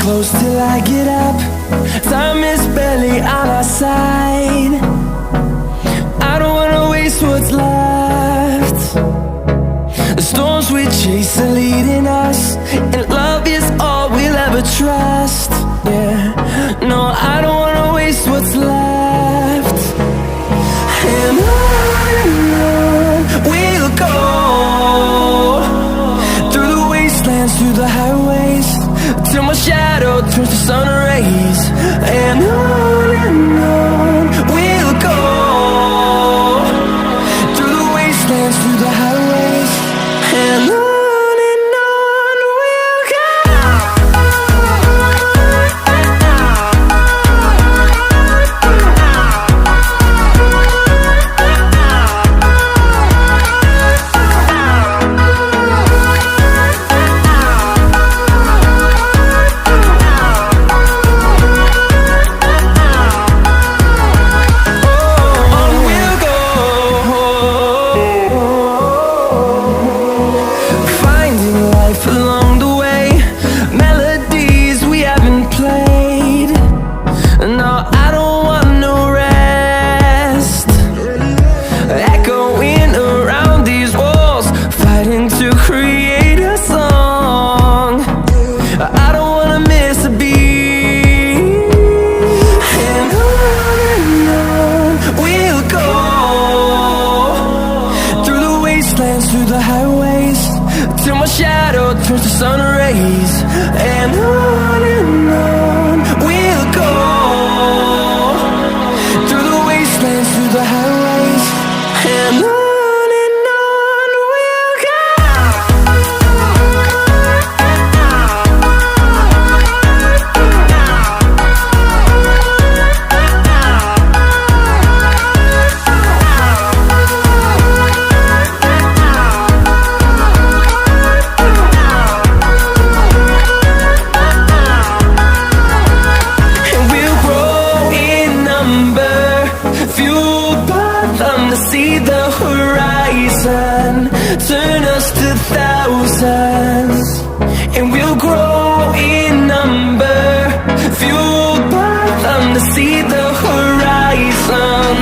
close till I get up. Time is barely on our side. I don't wanna waste what's left. The storms we chase are leading us, and love is all we'll ever trust. Yeah, no, I don't wanna waste what's left. And on we'll go, through the wastelands, through the highways, till my shadow turns to sun rays. And on we'll go, through the wastelands, through the highways, and on we'll go. Through the highways, till my shadow turns to sun rays. And on we'll go, through the wastelands, through the highways, and on we'll go. See the horizon, turn us to thousands, and we'll grow in number, fueled by them to see the horizon,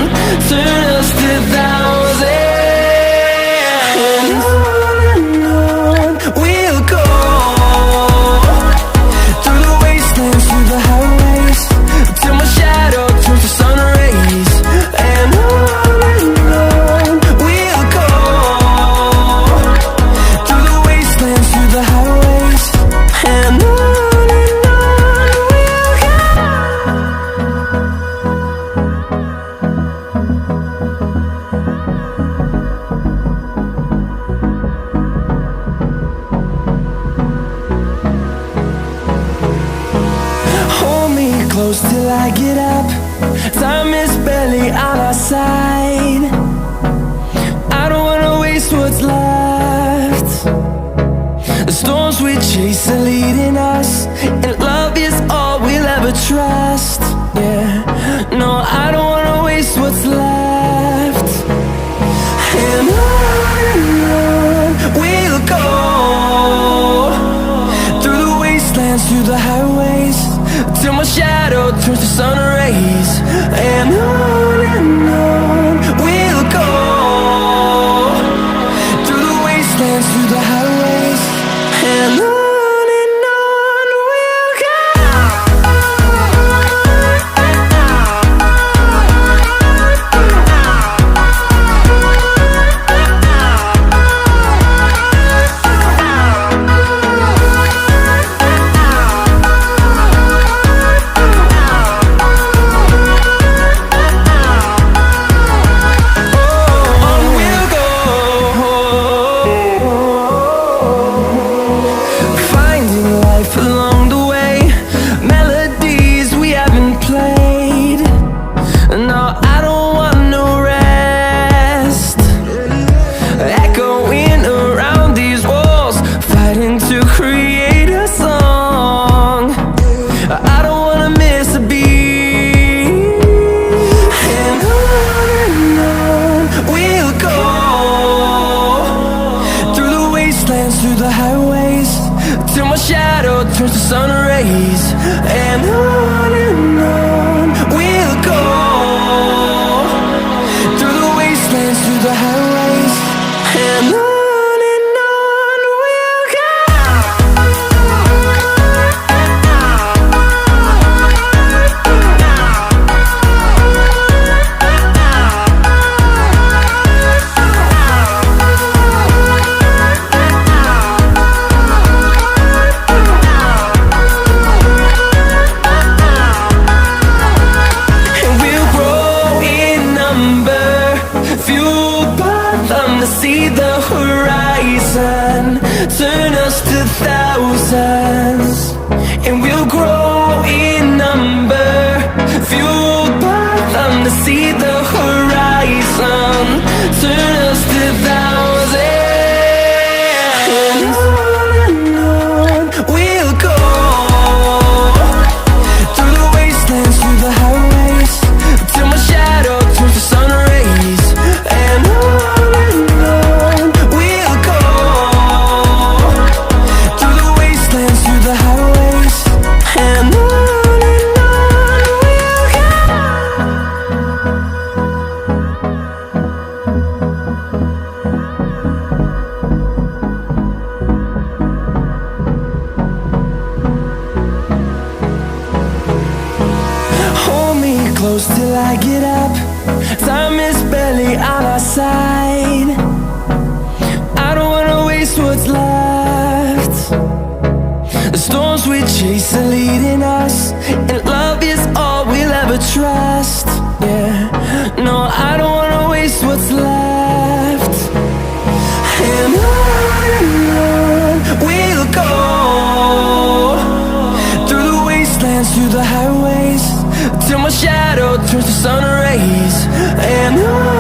turn us to thousands. And on we'll go, through the wastelands, through the highways, till my shadow turns to sun rays. And close till I get up. Time is barely on our side. I don't wanna waste what's left. The storms we chase are leading us, and love is all we'll ever trust. Yeah, no, I don't wanna waste what's left. And on we'll go, through the wastelands, through the highways, till my shadow turns to sun rays. And on we'll go, through the wastelands, through the highways, and on we'll go. on we'll go, through the wastelands, through the highways, and on we'll go. See the horizon, turn us to thousands, and we'll grow in number, fueled by them to see the horizon, turn us to thousands, and on we'll go, through the wastelands, through the highways, till my shadow turns to sun rays, and on close till I get up. Time is barely on our side. I don't wanna waste what's left. The storms we chase are leading us, and love is all we'll ever trust. Yeah, no, I don't wanna waste what's left. And on we'll go, through the wastelands, through the highways, till my shadow turns to sun rays, and on